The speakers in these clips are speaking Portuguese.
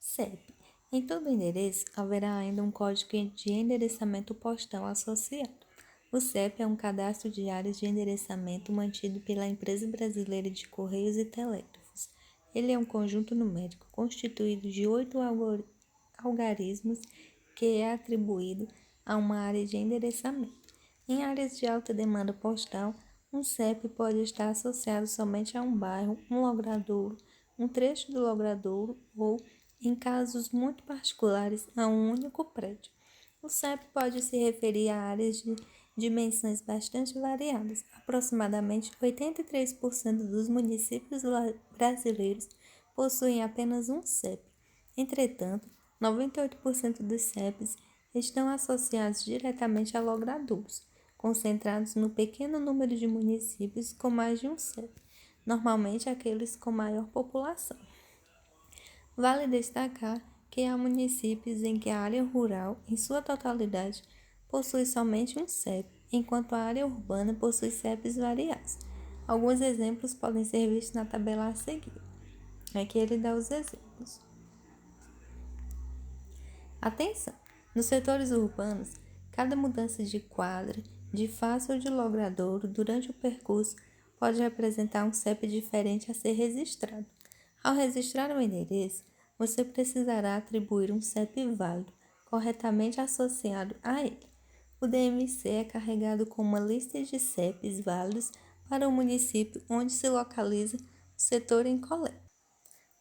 CEP. Em todo endereço, haverá ainda um código de endereçamento postal associado. O CEP é um cadastro de áreas de endereçamento mantido pela Empresa Brasileira de Correios e Telégrafos. Ele é um conjunto numérico constituído de 8 algarismos que é atribuído a uma área de endereçamento. Em áreas de alta demanda postal, um CEP pode estar associado somente a um bairro, um logradouro, um trecho do logradouro ou, em casos muito particulares, a um único prédio. O CEP pode se referir a áreas de dimensões bastante variadas. Aproximadamente 83% dos municípios brasileiros possuem apenas um CEP. Entretanto, 98% dos CEPs estão associados diretamente a logradouros, concentrados no pequeno número de municípios com mais de um CEP, normalmente aqueles com maior população. Vale destacar que há municípios em que a área rural, em sua totalidade, possui somente um CEP, enquanto a área urbana possui CEPs variados. Alguns exemplos podem ser vistos na tabela a seguir. Aqui ele dá os exemplos. Atenção! Nos setores urbanos, cada mudança de quadra, de face ou de logradouro durante o percurso pode representar um CEP diferente a ser registrado. Ao registrar um endereço, você precisará atribuir um CEP válido, corretamente associado a ele. O DMC é carregado com uma lista de CEPs válidos para o município onde se localiza o setor em coleta.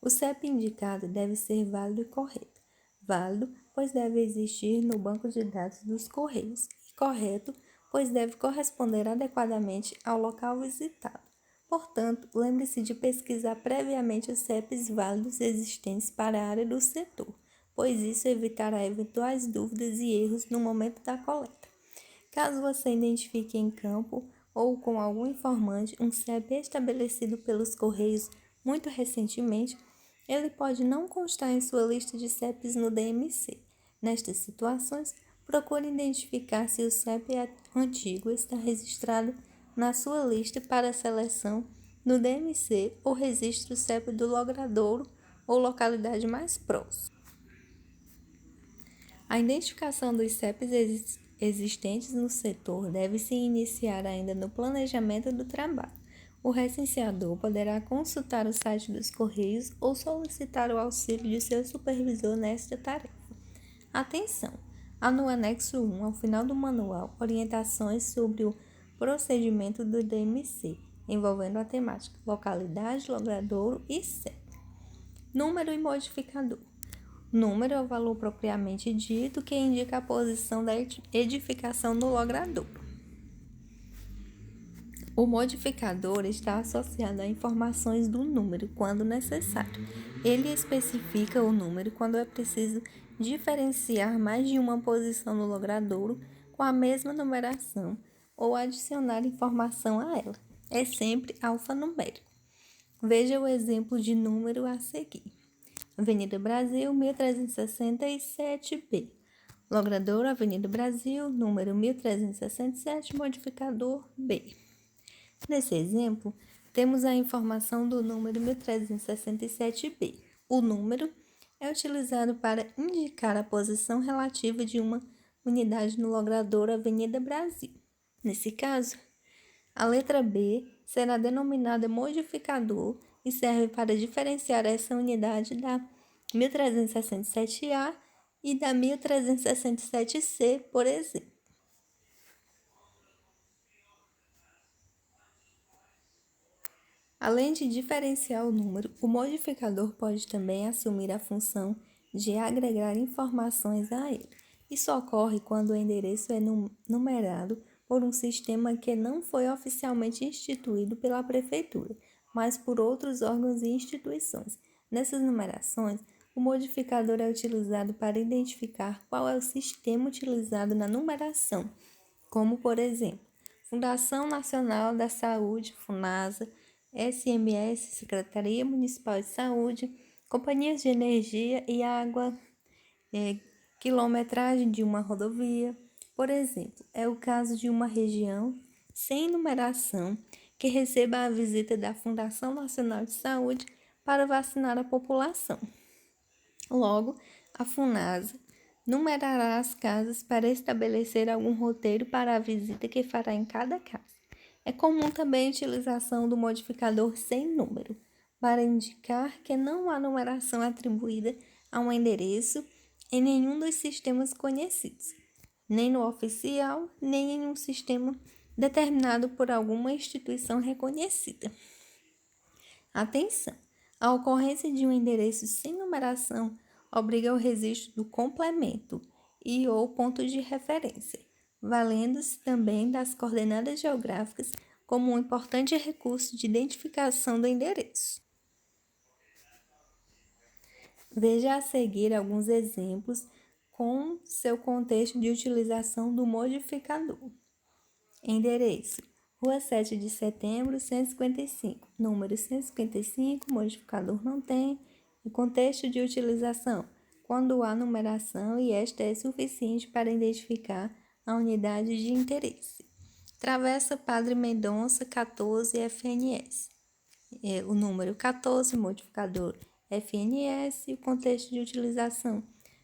O CEP indicado deve ser válido e correto. Válido, pois deve existir no banco de dados dos Correios, e correto, pois deve corresponder adequadamente ao local visitado. Portanto, lembre-se de pesquisar previamente os CEPs válidos existentes para a área do setor, pois isso evitará eventuais dúvidas e erros no momento da coleta. Caso você identifique em campo ou com algum informante um CEP estabelecido pelos Correios muito recentemente, ele pode não constar em sua lista de CEPs no DMC. Nestas situações, procure identificar se o CEP antigo está registrado na sua lista para seleção no DMC ou registre o CEP do logradouro ou localidade mais próxima. A identificação dos CEPs existentes no setor deve se iniciar ainda no planejamento do trabalho. O recenseador poderá consultar o site dos Correios ou solicitar o auxílio de seu supervisor nesta tarefa. Atenção! Há no anexo 1, ao final do manual, orientações sobre o procedimento do DMC, envolvendo a temática localidade, logradouro e CEP. Número e modificador. Número é o valor propriamente dito que indica a posição da edificação do logradouro. O modificador está associado a informações do número quando necessário. Ele especifica o número quando é preciso diferenciar mais de uma posição no logradouro com a mesma numeração ou adicionar informação a ela. É sempre alfanumérico. Veja o exemplo de número a seguir. Avenida Brasil, 1367B. Logradouro, Avenida Brasil, número 1367, modificador B. Nesse exemplo, temos a informação do número 1367B. O número é utilizado para indicar a posição relativa de uma unidade no logradouro Avenida Brasil. Nesse caso, a letra B será denominada modificador e serve para diferenciar essa unidade da 1367A e da 1367C, por exemplo. Além de diferenciar o número, o modificador pode também assumir a função de agregar informações a ele. Isso ocorre quando o endereço é numerado por um sistema que não foi oficialmente instituído pela Prefeitura, mas por outros órgãos e instituições. Nessas numerações, o modificador é utilizado para identificar qual é o sistema utilizado na numeração, como, por exemplo, Fundação Nacional da Saúde, FUNASA, SMS, Secretaria Municipal de Saúde, companhias de energia e água, quilometragem de uma rodovia. Por exemplo, é o caso de uma região sem numeração que receba a visita da Fundação Nacional de Saúde para vacinar a população. Logo, a FUNASA numerará as casas para estabelecer algum roteiro para a visita que fará em cada casa. É comum também a utilização do modificador sem número, para indicar que não há numeração atribuída a um endereço em nenhum dos sistemas conhecidos, nem no oficial, nem em um sistema determinado por alguma instituição reconhecida. Atenção! A ocorrência de um endereço sem numeração obriga ao registro do complemento e ou ponto de referência, valendo-se também das coordenadas geográficas como um importante recurso de identificação do endereço. Veja a seguir alguns exemplos com seu contexto de utilização do modificador. Endereço: Rua 7 de Setembro, 155. Número 155, modificador não tem. E contexto de utilização: quando há numeração e esta é suficiente para identificar a unidade de interesse. Travessa Padre Mendonça, 14, FNS. O número 14, modificador FNS. E o contexto de utilização: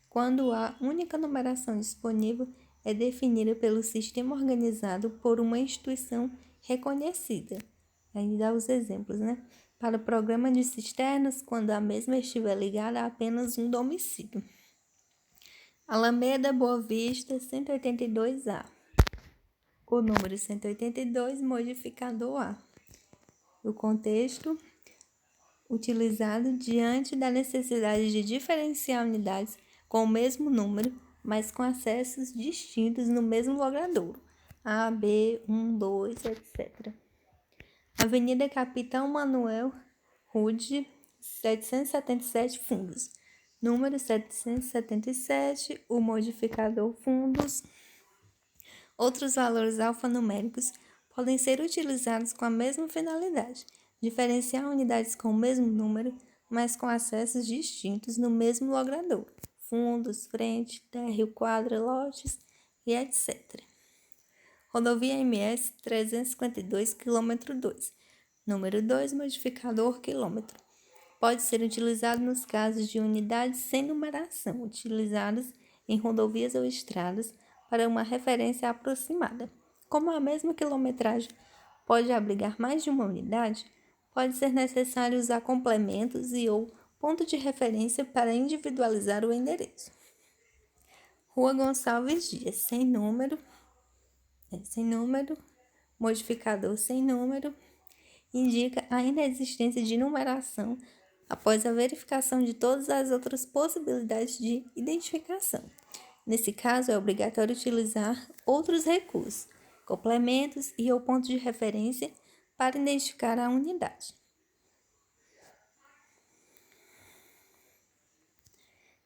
quando há única numeração disponível é definida pelo sistema organizado por uma instituição reconhecida. Aí dá os exemplos, né? Para o programa de cisternas, quando a mesma estiver ligada a apenas um domicílio. Alameda Boa Vista, 182A. O número 182, modificador A. O contexto utilizado diante da necessidade de diferenciar unidades com o mesmo número, mas com acessos distintos no mesmo logradouro, A, B, 1, 2, etc. Avenida Capitão Manuel Rude, 777 Fundos. Número 777, o modificador fundos. Outros valores alfanuméricos podem ser utilizados com a mesma finalidade, diferenciar unidades com o mesmo número, mas com acessos distintos no mesmo logradouro, fundos, frente, térreo, quadra, lotes e etc. Rodovia MS 352, quilômetro 2. Número 2, modificador quilômetro. Pode ser utilizado nos casos de unidades sem numeração, utilizadas em rodovias ou estradas para uma referência aproximada. Como a mesma quilometragem pode abrigar mais de uma unidade, pode ser necessário usar complementos e ou ponto de referência para individualizar o endereço. Rua Gonçalves Dias, sem número, modificador sem número, indica a inexistência de numeração após a verificação de todas as outras possibilidades de identificação. Nesse caso, é obrigatório utilizar outros recursos, complementos e ou pontos de referência para identificar a unidade.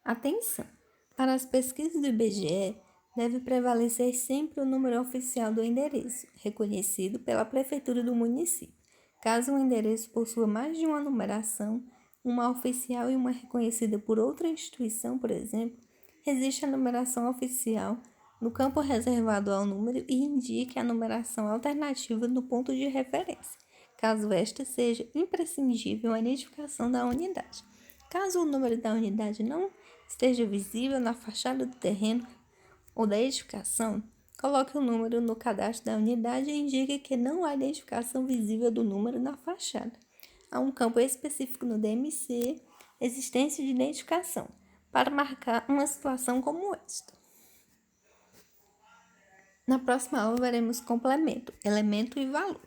Atenção! Para as pesquisas do IBGE, deve prevalecer sempre o número oficial do endereço, reconhecido pela prefeitura do município. Caso o endereço possua mais de uma numeração, uma oficial e uma reconhecida por outra instituição, por exemplo, existe a numeração oficial no campo reservado ao número e indique a numeração alternativa no ponto de referência, caso esta seja imprescindível à identificação da unidade. Caso o número da unidade não esteja visível na fachada do terreno ou da edificação, coloque o número no cadastro da unidade e indique que não há identificação visível do número na fachada. Há um campo específico no DMC, existência de identificação, para marcar uma situação como esta. Na próxima aula veremos complemento, elemento e valor.